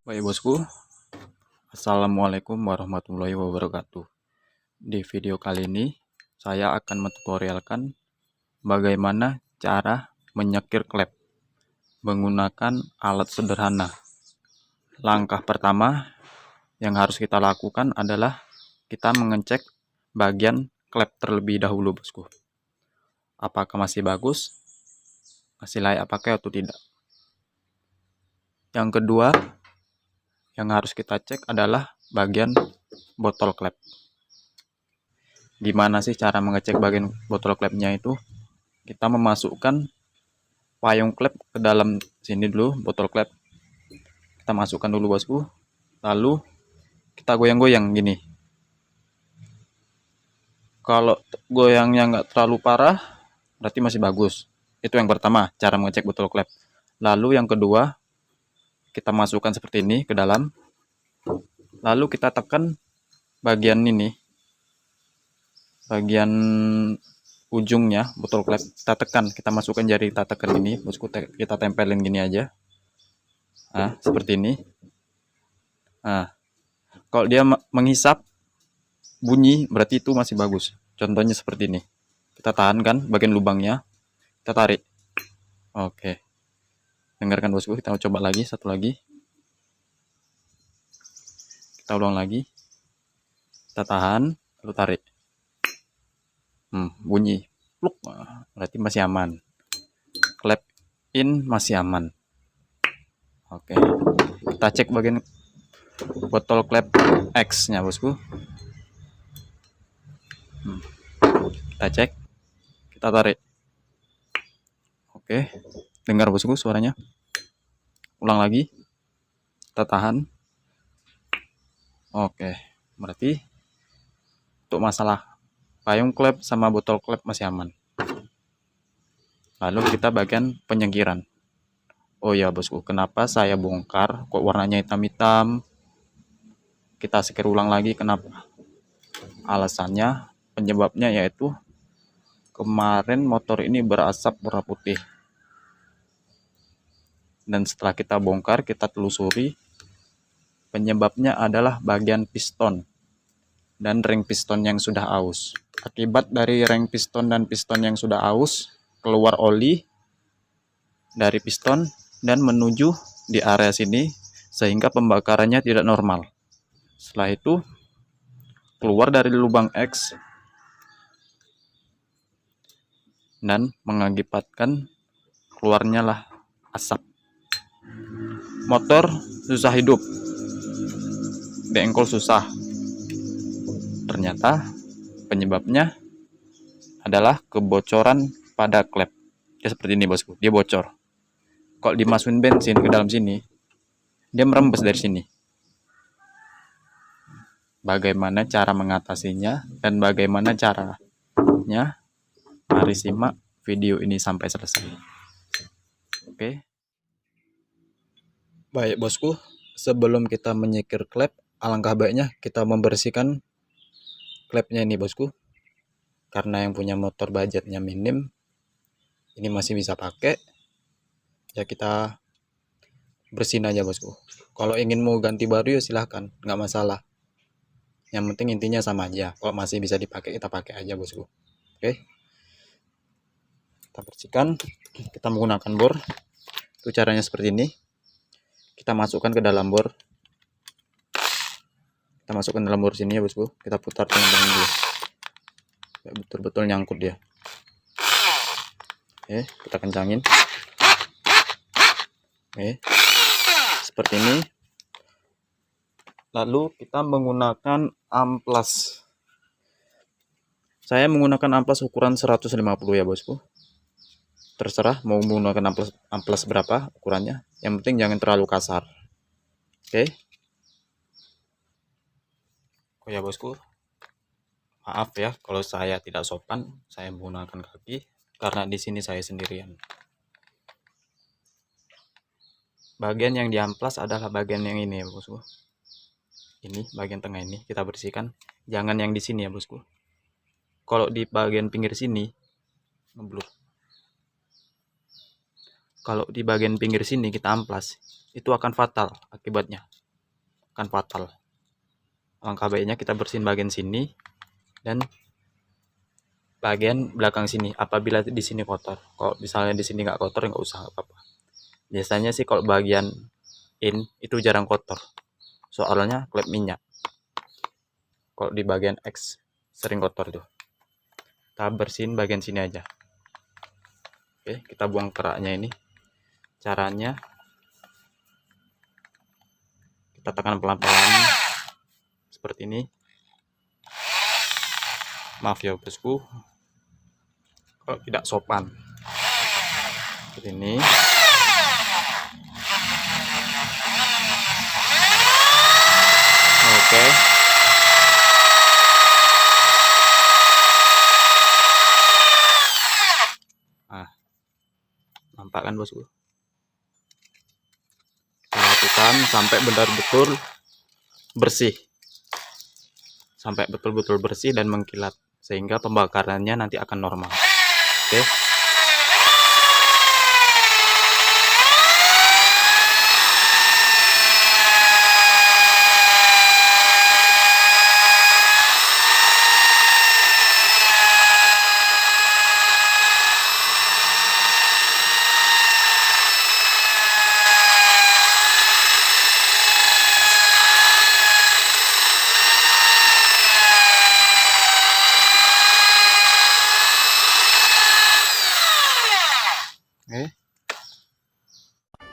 Baik bosku, Assalamualaikum warahmatullahi wabarakatuh. Di video kali ini, saya akan mentutorialkan bagaimana cara menyekir klep menggunakan alat sederhana. Langkah pertama yang harus kita lakukan adalah kita mengecek bagian klep terlebih dahulu bosku. Apakah masih bagus, masih layak pakai atau tidak. Yang kedua, yang harus kita cek adalah bagian botol klep. Gimana sih cara mengecek bagian botol klepnya itu? Kita memasukkan payung klep ke dalam sini dulu, botol klep. Kita masukkan dulu bosku. Lalu kita goyang-goyang gini. Kalau goyangnya nggak terlalu parah, berarti masih bagus. Itu yang pertama, cara mengecek botol klep. Lalu yang kedua, kita masukkan seperti ini ke dalam. Lalu kita tekan bagian ini, bagian ujungnya botol klep, kita tekan, kita masukkan jari, kita tekan ini bosku, kita tempelin gini aja. Nah, seperti ini. Nah, kalau dia menghisap bunyi, berarti itu masih bagus. Contohnya seperti ini. Kita tahan kan bagian lubangnya, kita tarik. Oke. Dengarkan bosku, kita coba lagi, satu lagi. Kita ulang lagi. Kita tahan, lalu tarik. Bunyi. Pluk. Berarti masih aman. Klep in masih aman. Oke. Kita cek bagian botol klep X-nya bosku. Kita cek. Kita tarik. Oke. Dengar bosku suaranya. Ulang lagi. Kita tahan. Oke. Berarti untuk masalah payung klep sama botol klep masih aman. Lalu kita bagian penyegiran. Oh ya bosku, kenapa saya bongkar kok warnanya hitam-hitam? Kita sekir ulang lagi, kenapa? Alasannya, penyebabnya yaitu kemarin motor ini berasap warna putih. Dan setelah kita bongkar, kita telusuri, penyebabnya adalah bagian piston dan ring piston yang sudah aus. Akibat dari ring piston dan piston yang sudah aus, keluar oli dari piston dan menuju di area sini, sehingga pembakarannya tidak normal. Setelah itu, keluar dari lubang X dan mengakibatkan keluarnya lah asap. Motor susah hidup, dengkol susah. Ternyata penyebabnya adalah kebocoran pada klep. Ya seperti ini bosku, dia bocor. Kalau dimasukin bensin ke dalam sini, dia merembes dari sini. Bagaimana cara mengatasinya dan bagaimana caranya? Mari simak video ini sampai selesai. Oke. Baik bosku, sebelum kita menyekir klep, alangkah baiknya kita membersihkan klepnya ini bosku. Karena yang punya motor budgetnya minim, ini masih bisa pakai, ya kita bersihin aja bosku. Kalau ingin mau ganti baru ya silahkan, nggak masalah. Yang penting intinya sama aja. Kalau masih bisa dipakai, kita pakai aja bosku. Oke, kita bersihkan. Kita menggunakan bor. Itu caranya seperti ini. Kita masukkan ke dalam bor. Kita masukkan dalam bor sini ya bosku. Kita putar teman-teman dulu. Ya, betul-betul nyangkut dia. Oke, kita kencangin. Oke, seperti ini. Lalu kita menggunakan amplas. Saya menggunakan amplas ukuran 150 ya bosku. Terserah mau menggunakan amplas berapa ukurannya. Yang penting jangan terlalu kasar. Oke. Oh ya bosku, maaf ya kalau saya tidak sopan. Saya menggunakan kaki karena di sini saya sendirian. Bagian yang diamplas adalah bagian yang ini ya bosku. Ini bagian tengah ini kita bersihkan. Jangan yang di sini ya bosku. Kalau di bagian pinggir sini ngeblur. Kalau di bagian pinggir sini kita amplas, itu akan fatal akibatnya. akan fatal. Alangkah baiknya kita bersihin bagian sini dan bagian belakang sini apabila di sini kotor. Kalau misalnya di sini nggak kotor, nggak usah apa-apa. Biasanya sih kalau bagian in itu jarang kotor, soalnya klep minyak. Kalau di bagian X sering kotor tuh. Kita bersihin bagian sini aja. Oke, kita buang keraknya ini. Caranya kita tekan pelan-pelan seperti ini. Maaf ya bosku, kalau tidak sopan. Seperti ini. Oke. Nah, nampak kan bosku? Kita lakukan sampai benar-betul bersih. Sampai betul-betul bersih dan mengkilat. Sehingga pembakarannya nanti akan normal. Oke.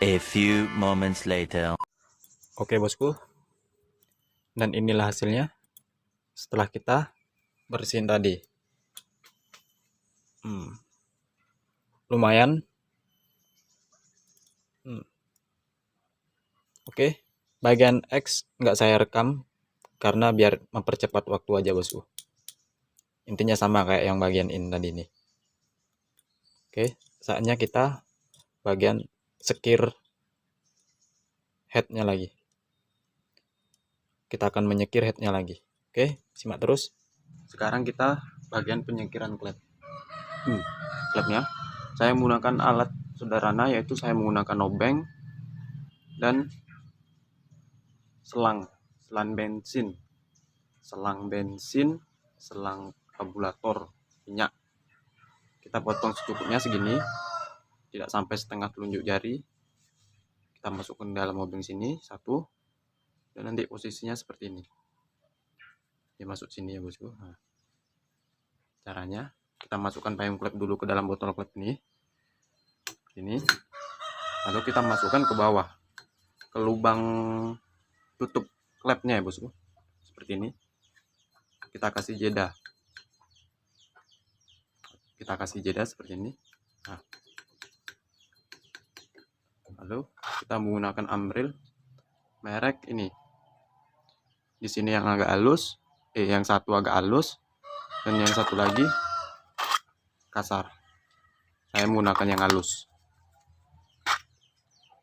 A few moments later. Oke bosku, dan inilah hasilnya setelah kita bersihin tadi. Lumayan. Oke, bagian X nggak saya rekam karena biar mempercepat waktu aja bosku. Intinya sama kayak yang bagian in tadi nih. Oke, saatnya kita bagian sekir headnya lagi. Kita akan menyekir headnya lagi. Oke, simak terus. Sekarang kita bagian penyekiran klep. Klepnya saya menggunakan alat sederhana, yaitu saya menggunakan obeng dan selang bensin, selang karburator minyak. Kita potong secukupnya segini, tidak sampai setengah telunjuk jari. Kita masukkan dalam obeng sini satu, dan nanti posisinya seperti ini. Dia masuk sini ya bosku. Nah, caranya kita masukkan payung klep dulu ke dalam botol klep ini, lalu kita masukkan ke bawah ke lubang tutup klepnya ya bosku, seperti ini. Kita kasih jeda seperti ini. Nah, lalu kita menggunakan ambril merek ini. Di sini yang agak halus, yang satu agak halus dan yang satu lagi kasar. Saya menggunakan yang halus.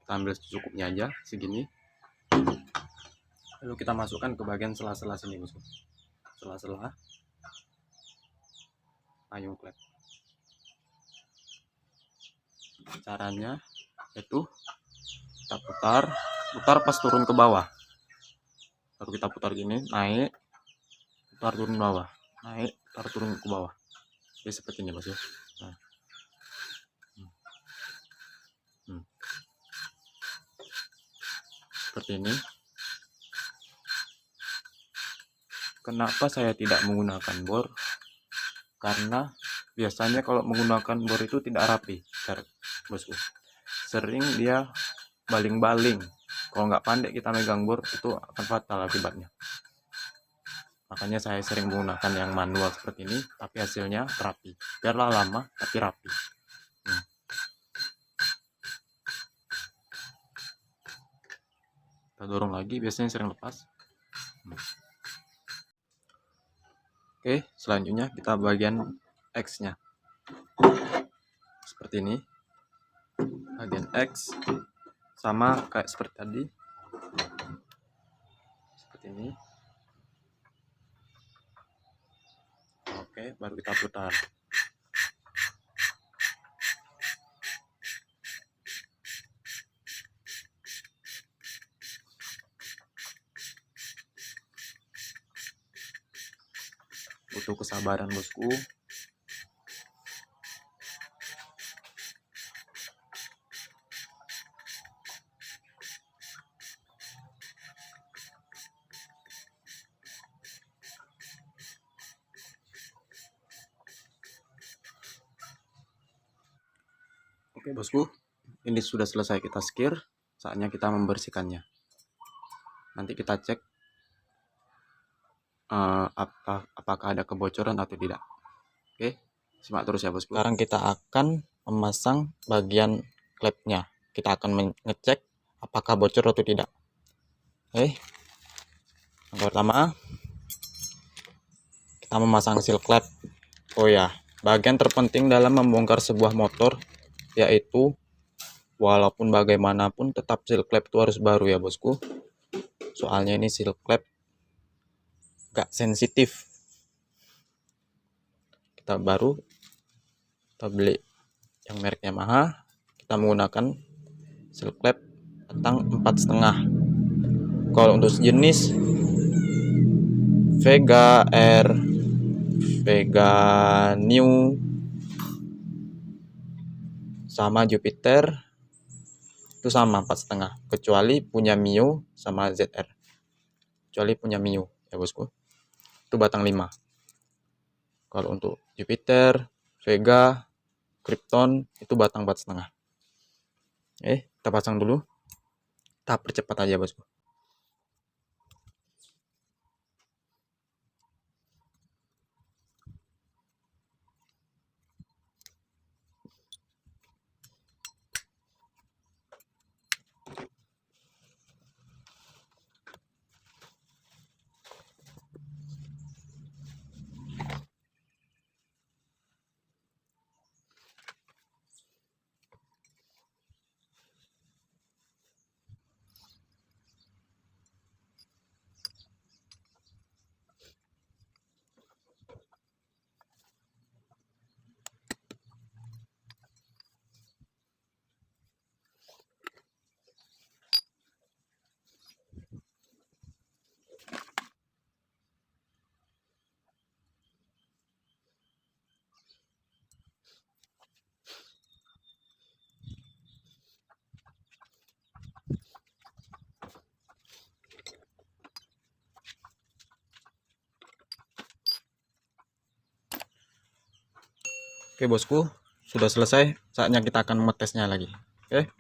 Kita ambil secukupnya aja segini. Lalu kita masukkan ke bagian sela-sela sini bosku. Sela-sela payung klep. Caranya itu kita putar pas turun ke bawah. Baru kita putar gini, naik, putar turun ke bawah, naik, putar turun ke bawah. Jadi seperti ini bosku. Nah. Seperti ini. Kenapa saya tidak menggunakan bor? Karena biasanya kalau menggunakan bor itu tidak rapi, bosku. Sering dia baling-baling. Kalau nggak pandai kita megang bor, itu akan fatal akibatnya. Makanya saya sering menggunakan yang manual seperti ini, tapi hasilnya rapi. Biarlah lama, tapi rapi. Kita dorong lagi, biasanya sering lepas. Oke, selanjutnya kita bagian X-nya. Seperti ini. Bagian X sama kayak seperti tadi. Seperti ini. Oke, baru kita putar. butuh kesabaran bosku. Oke bosku, ini sudah selesai kita skir, saatnya kita membersihkannya. Nanti kita cek apakah ada kebocoran atau tidak. Oke, simak terus ya bosku. Sekarang kita akan memasang bagian klepnya. Kita akan mengecek apakah bocor atau tidak. Oke, yang pertama kita memasang seal klep. Oh ya, bagian terpenting dalam membongkar sebuah motor yaitu walaupun bagaimanapun tetap seal klep itu harus baru ya bosku. Soalnya ini seal klep gak sensitif. Kita beli yang merek Yamaha. Kita menggunakan seal klep batang 4,5. Kalau untuk sejenis Vega R, Vega New sama Jupiter itu sama 4,5, kecuali punya Mio sama ZR. Kecuali punya Mio ya bosku, itu batang 5. Kalau untuk Jupiter, Vega, Krypton itu batang 4,5. Kita pasang dulu. Kita percepat aja bosku. Oke bosku, sudah selesai. Saatnya kita akan mengetesnya lagi. Oke.